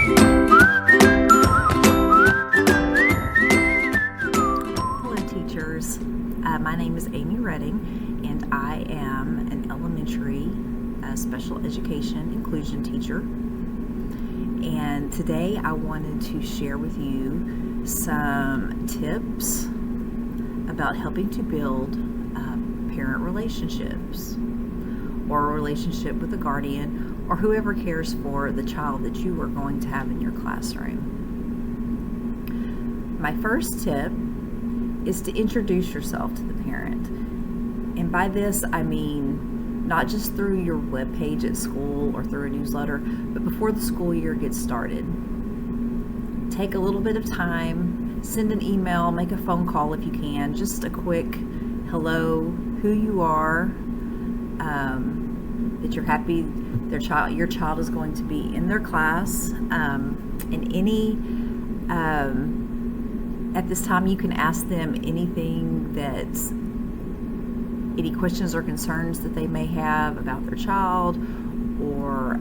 Hello teachers, my name is Amy Redding and I am an elementary special education inclusion teacher, and today I wanted to share with you some tips about helping to build parent relationships or a relationship with a guardian or whoever cares for the child that you are going to have in your classroom. My first tip is to introduce yourself to the parent. And by this, I mean not just through your webpage at school or through a newsletter, but before the school year gets started. Take a little bit of time, send an email, make a phone call if you can, just a quick hello, who you are, that you're happy your child is going to be in their class, and at this time you can ask them any questions or concerns that they may have about their child, or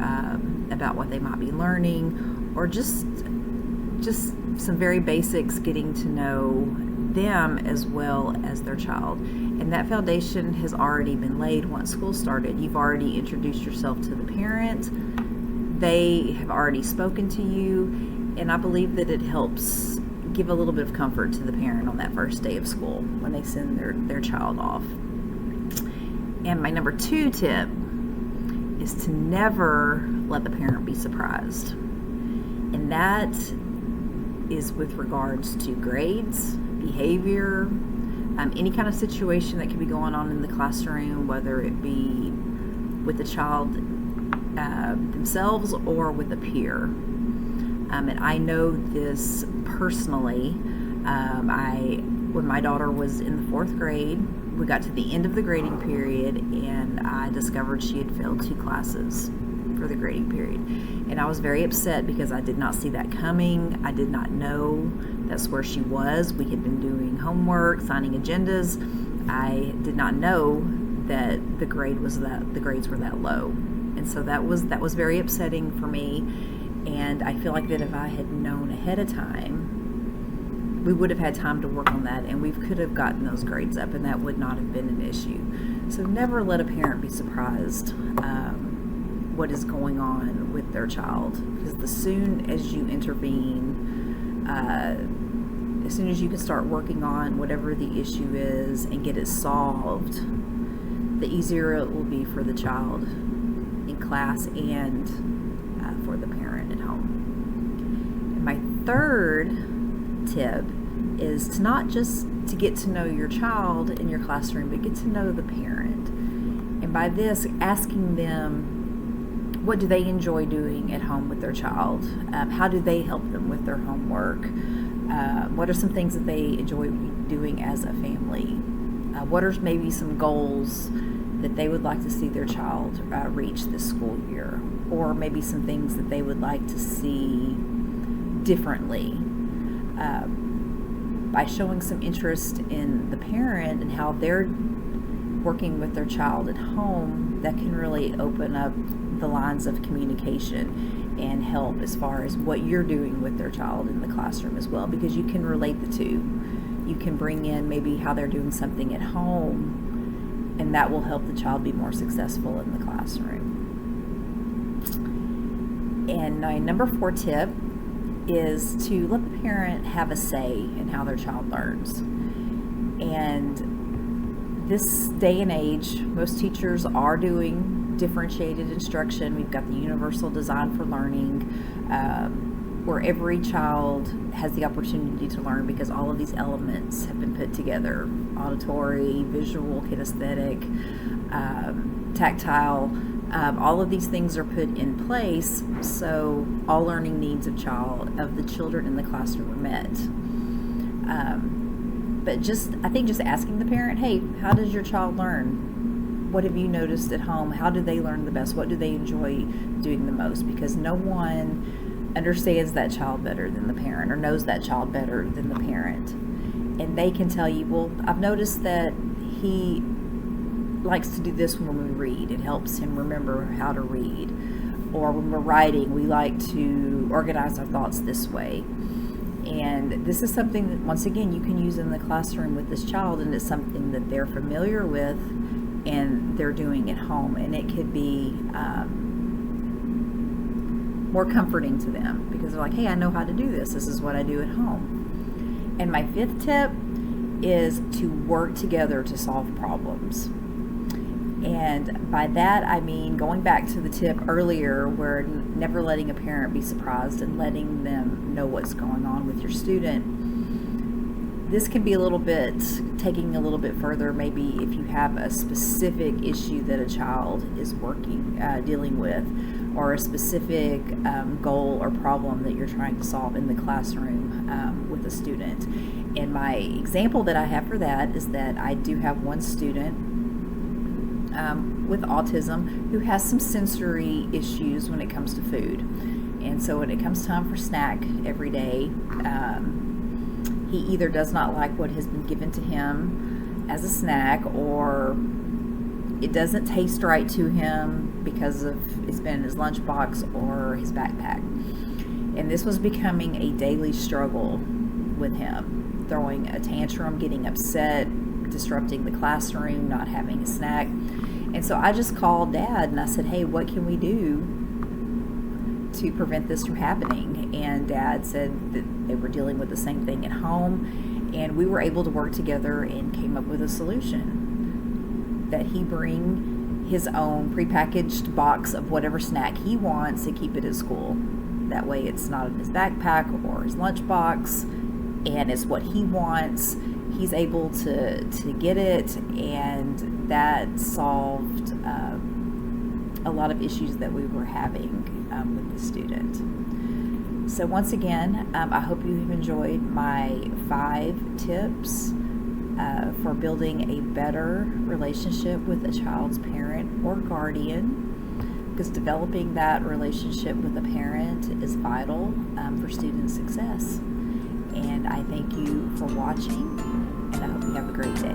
about what they might be learning, or just some very basics, getting to know them as well as their child. And that foundation has already been laid once school started. You've already introduced yourself to the parent. They have already spoken to you, and I believe that it helps give a little bit of comfort to the parent on that first day of school when they send their child off. And my number 2 tip is to never let the parent be surprised. And that is with regards to grades, behavior, any kind of situation that could be going on in the classroom, whether it be with the child themselves or with a peer. And I know this personally. When my daughter was in the 4th grade, we got to the end of the grading period, and I discovered she had failed 2 classes for the grading period. And I was very upset because I did not see that coming. I did not know that's where she was. We had been doing homework, signing agendas. I did not know that the grades were that low. And so that was very upsetting for me. And I feel like that if I had known ahead of time, we would have had time to work on that, and we could have gotten those grades up, and that would not have been an issue. So never let a parent be surprised what is going on with their child, because as soon as you intervene, as soon as you can start working on whatever the issue is and get it solved, the easier it will be for the child in class and for the parent at home. And my third tip is to not just to get to know your child in your classroom, but get to know the parent. And by this, asking them, what do they enjoy doing at home with their child? How do they help them with their homework? What are some things that they enjoy doing as a family? What are maybe some goals that they would like to see their child reach this school year? Or maybe some things that they would like to see differently. By showing some interest in the parent and how they're working with their child at home, that can really open up the lines of communication and help as far as what you're doing with their child in the classroom as well, because you can relate the two. You can bring in maybe how they're doing something at home, and that will help the child be more successful in the classroom. And my number 4 tip is to let the parent have a say in how their child learns. And this day and age, most teachers are doing differentiated instruction. We've got the universal design for learning, where every child has the opportunity to learn because all of these elements have been put together: auditory, visual, kinesthetic, tactile. All of these things are put in place, so all learning needs of the children in the classroom are met. But I think just asking the parent, hey, how does your child learn? What have you noticed at home? How do they learn the best? What do they enjoy doing the most? Because no one understands that child better than the parent, or knows that child better than the parent. And they can tell you, well, I've noticed that he likes to do this when we read. It helps him remember how to read. Or when we're writing, we like to organize our thoughts this way. And this is something that, once again, you can use in the classroom with this child, and it's something that they're familiar with and they're doing at home. And it could be more comforting to them because they're like, hey, I know how to do this. This is what I do at home. And my fifth tip is to work together to solve problems. And by that, I mean going back to the tip earlier where never letting a parent be surprised and letting them know what's going on with your student. This can be a little bit, taking a little bit further, maybe if you have a specific issue that a child is dealing with, or a specific goal or problem that you're trying to solve in the classroom with a student. And my example that I have for that is that I do have one student with autism who has some sensory issues when it comes to food. And so when it comes time for snack every day, he either does not like what has been given to him as a snack, or it doesn't taste right to him because of it's been in his lunchbox or his backpack. And this was becoming a daily struggle with him, throwing a tantrum, getting upset, disrupting the classroom, not having a snack. And so I just called Dad and I said, hey, what can we do to prevent this from happening? And Dad said that they were dealing with the same thing at home, and we were able to work together and came up with a solution that he bring his own prepackaged box of whatever snack he wants and keep it at school. That way it's not in his backpack or his lunchbox, and it's what he wants. He's able to get it, and that solved a lot of issues that we were having with the student. So once again, I hope you have enjoyed my 5 tips for building a better relationship with a child's parent or guardian, because developing that relationship with a parent is vital for student success. And I thank you for watching, and I hope you have a great day.